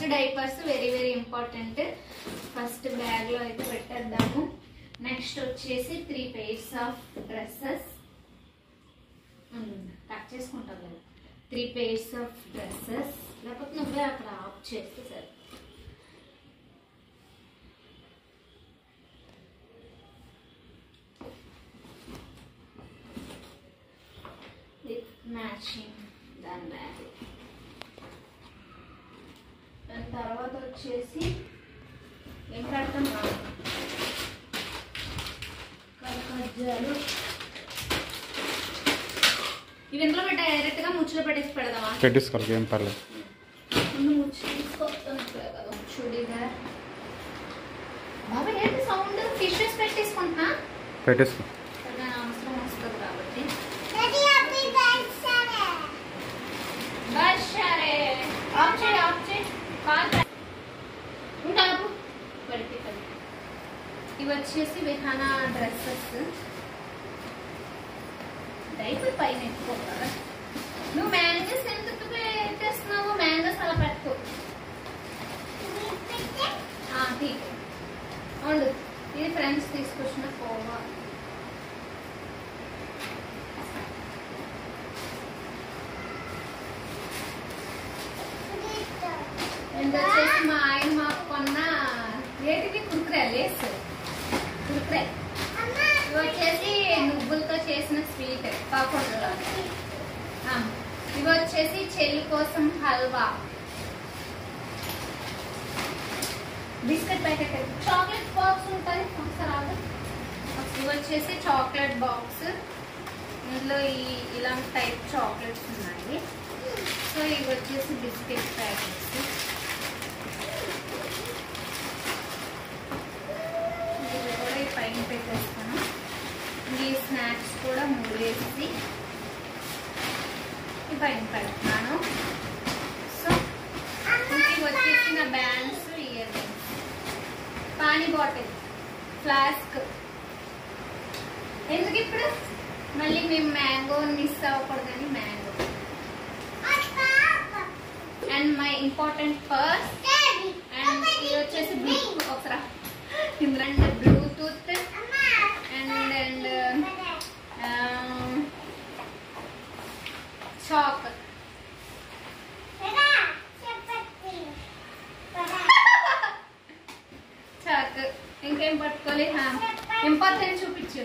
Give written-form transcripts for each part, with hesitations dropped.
First diapers very very important. First bag లో అయితే పెట్టేద్దాము. Next వచ్చేసి 3 pairs ఆఫ్ డ్రెస్సెస్. కట్ చేసుకుంటాం కదా. 3 pairs ఆఫ్ డ్రెస్సెస్. లేకపోతే నువ్వే అక్కడ ఆఫ్ చేస్తే సరే. విత్ మ్యాచింగ్ దాని బ్యాగ్. దాని తర్వాత వచ్చేసి ఏం పెడతాం, కజ్జాలు. ఇవి ఇందులో డైరెక్ట్ గా ముచ్చులో పెట్టేసి పెడదామా? పెట్టేసుకోవాలి, ఏం పర్లేదు. ముందు ముచ్చు తీసుకోవచ్చు కదా. చూడీదార్ బాబా ఏంటి సౌండ్? ఫిషెస్ పెట్టేసుకుంటున్నా. పెట్టేసుకో. అవసరం వస్తుంది కాబట్టి. ఇవి వచ్చేసి విహానా డ్రెస్సెస్. డైపర్ పైన ఎత్తుకోగలరా? నువ్వు మ్యాంగోస్ ఎందుకు పెట్టేస్తున్నావు? మ్యాంగోస్ అలా పెట్టుకో. అవును, ఇది ఫ్రెండ్స్ తీసుకొచ్చిన కోవా. వచ్చేసి మా ఆయన మాకు కొన్న ఏంటిది కుర్కురే, లేస్ కుర్కురే. ఇవి వచ్చేసి నువ్వులతో చేసిన స్వీట్ పాపంలో. ఇవి వచ్చేసి చెల్లి కోసం halwa. Biscuit packet, chocolate box ఉంటుంది ఒకసారి. ఇవి వచ్చేసి చాక్లెట్ బాక్స్. ఇందులో ఇలాంటి టైప్ చాక్లెట్స్ ఉన్నాయి. సో ఇవి వచ్చేసి బిస్కెట్ ప్యాకెట్స్. ఇవి కూడా ఈ పైన పెట్టేస్తాను. ఈ స్నాక్స్ కూడా 3 వేసి ఈ పైన పెడుతున్నాను. సో ఇవి వచ్చేసి నా బ్యాండ్స్, ఇయర్ రింగ్స్, పానీ బాటిల్, ఫ్లాస్క్. ఎందుకు ఇప్పుడు మళ్ళీ మేము మ్యాంగో మిస్ అవ్వకూడదని mango. And my important purse. And ఇది వచ్చేసి ఒకసారి బ్లూటూత్ అండ్ చాక్. చాక్ ఇంకేం పట్టుకోవాలి? ఇంపార్టెంట్ చూపించు.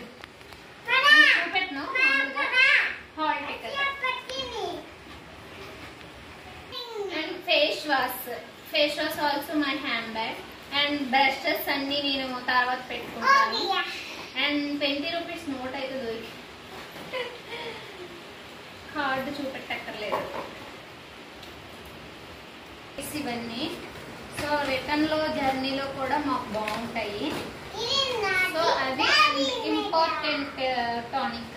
చూపెట్ను hall ticket. And face wash also my handbag. And brushes అన్ని నేను తర్వాత పెట్టుకుంటాను. అండ్ 20 రూపీస్ నోట్ అయితే దొరికి కార్డు చూపెట్టక్కర్లేదు. ఇవన్నీ సో రిటర్న్ లో జర్నీలో కూడా మాకు బాగుంటాయి. సో అది ఇంపార్టెంట్ టానిక్.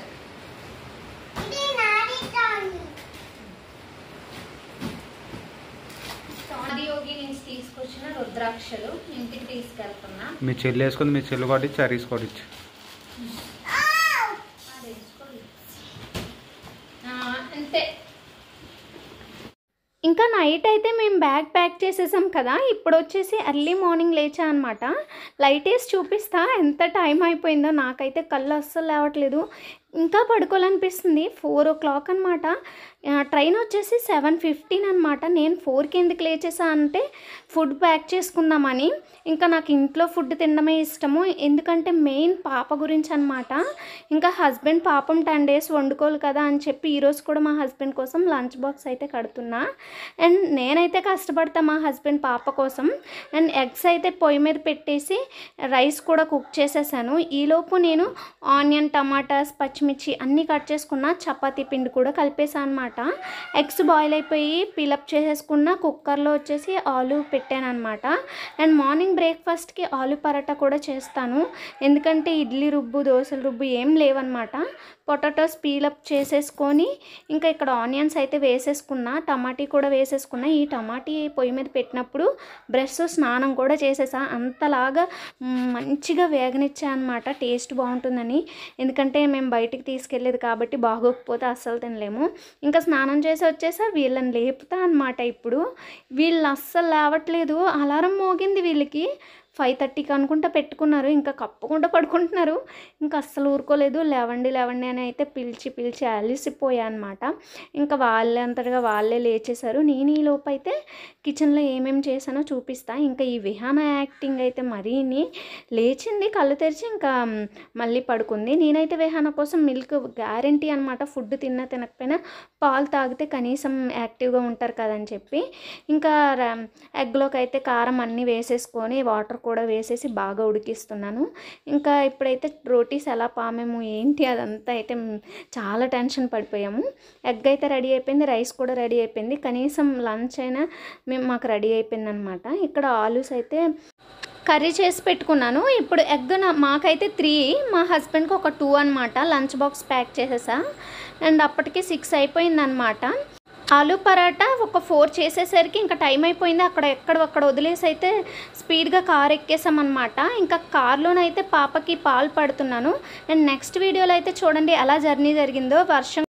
యోగి నుంచి తీసుకొచ్చిన రుద్రాక్షలు ఇంటికి తీసుకెళ్తున్నా. మీ చెల్లి వేసుకుంది, మీ చెల్లి కొట్టించి అరీస్ కొట్టించి. అంతే. ఇంకా నైట్ అయితే మేము బ్యాగ్ ప్యాక్ చేసేసాం కదా. ఇప్పుడు వచ్చేసి ఎర్లీ మార్నింగ్ లేచా అనమాట. లైట్ వేసి చూపిస్తా ఎంత టైం అయిపోయిందో. నాకైతే కళ్ళు అస్సలు లేవట్లేదు, ఇంకా పడుకోవాలనిపిస్తుంది. 4 o'clock అనమాట. ట్రైన్ వచ్చేసి 7:15 అనమాట. నేను 4కి ఎందుకు లేచేసా అంటే ఫుడ్ ప్యాక్ చేసుకుందామని. ఇంకా నాకు ఇంట్లో ఫుడ్ తినడమే ఇష్టము, ఎందుకంటే మెయిన్ పాప గురించి అనమాట. ఇంకా హస్బెండ్ పాపం 10 days వండుకోవాలి కదా అని చెప్పి ఈరోజు కూడా మా హస్బెండ్ కోసం లంచ్ బాక్స్ అయితే కడుతున్నా. అండ్ నేనైతే కష్టపడతా మా హస్బెండ్ పాప కోసం. అండ్ ఎగ్స్ అయితే పొయ్యి మీద పెట్టేసి రైస్ కూడా కుక్ చేసేసాను. ఈలోపు నేను ఆనియన్, టమాటాస్, పచ్చిమిర్చి అన్నీ కట్ చేసుకున్న. చపాతీ పిండి కూడా కలిపేసాను అనమాట. ఎగ్స్ బాయిల్ అయిపోయి పీలప్ చేసేసుకున్న. కుక్కర్లో వచ్చేసి ఆలు పెట్టాను అనమాట. అండ్ మార్నింగ్ బ్రేక్ఫాస్ట్కి ఆలు పరాటా కూడా చేస్తాను, ఎందుకంటే ఇడ్లీ రుబ్బు, దోశల రుబ్బు ఏం లేవన్నమాట. పొటాటోస్ పీలప్ చేసేసుకొని ఇంకా ఇక్కడ ఆనియన్స్ అయితే వేసేసుకున్నా, టమాటీ కూడా వేసేసుకున్నా. ఈ టమాటీ పొయ్యి మీద పెట్టినప్పుడు బ్రష్ స్నానం కూడా చేసేసా. అంతలాగా మంచిగా వేగనిచ్చా అనమాట, టేస్ట్ బాగుంటుందని. ఎందుకంటే మేము బయట బయటికి తీసుకెళ్ళేది కాబట్టి బాగోకపోతే అస్సలు తినలేము. ఇంకా స్నానం చేసి వచ్చేసా వీళ్ళని లేపుతా అనమాట. ఇప్పుడు వీళ్ళు అస్సలు లేవట్లేదు. అలారం మోగింది వీళ్ళకి 5:30కి అనుకుంటా పెట్టుకున్నారు. ఇంకా కప్పకుండా పడుకుంటున్నారు. ఇంకా అస్సలు ఊరుకోలేదు. లేవండి లేవండి అని అయితే పిలిచి అలసిపోయా అనమాట. ఇంకా వాళ్ళే అంతటగా వాళ్ళే లేచేశారు. నేను ఈ లోపు అయితే కిచెన్లో ఏమేమి చేశానో చూపిస్తా. ఇంకా ఈ విహాన యాక్టింగ్ అయితే మరీని లేచింది, కళ్ళు తెరిచి ఇంకా మళ్ళీ పడుకుంది. నేనైతే విహాన కోసం మిల్క్ గ్యారంటీ అనమాట. ఫుడ్ తిన్నా తినకపోయినా పాలు తాగితే కనీసం యాక్టివ్గా ఉంటారు కదని చెప్పి ఇంకా ఎగ్లోకి అయితే కారం అన్నీ వేసేసుకొని వాటర్ కూడా వేసేసి బాగా ఉడికిస్తున్నాను. ఇంకా ఇప్పుడైతే రోటీస్ ఎలా పామేము ఏంటి అదంతా అయితే చాలా టెన్షన్ పడిపోయాము. ఎగ్ అయితే రెడీ అయిపోయింది, రైస్ కూడా రెడీ అయిపోయింది. కనీసం లంచ్ అయినా మాకు రెడీ అయిపోయింది అనమాట. ఇక్కడ ఆలూస్ అయితే కర్రీ చేసి పెట్టుకున్నాను. ఇప్పుడు ఎగ్ మాకైతే 3, మా హస్బెండ్కి ఒక 2 అనమాట. లంచ్ బాక్స్ ప్యాక్ చేసేసా. అండ్ అప్పటికి 6 అయిపోయిందనమాట. ఆలూ పరాటా ఒక 4 చేసేసరికి ఇంకా టైం అయిపోయింది. ఎక్కడ వదిలేసి అయితే స్పీడ్గా కార్ ఎక్కేసామన్నమాట. ఇంకా కార్లోనైతే పాపకి పాలు పడుతున్నాను. అండ్ నెక్స్ట్ వీడియోలో అయితే చూడండి ఎలా జర్నీ జరిగిందో. వర్షం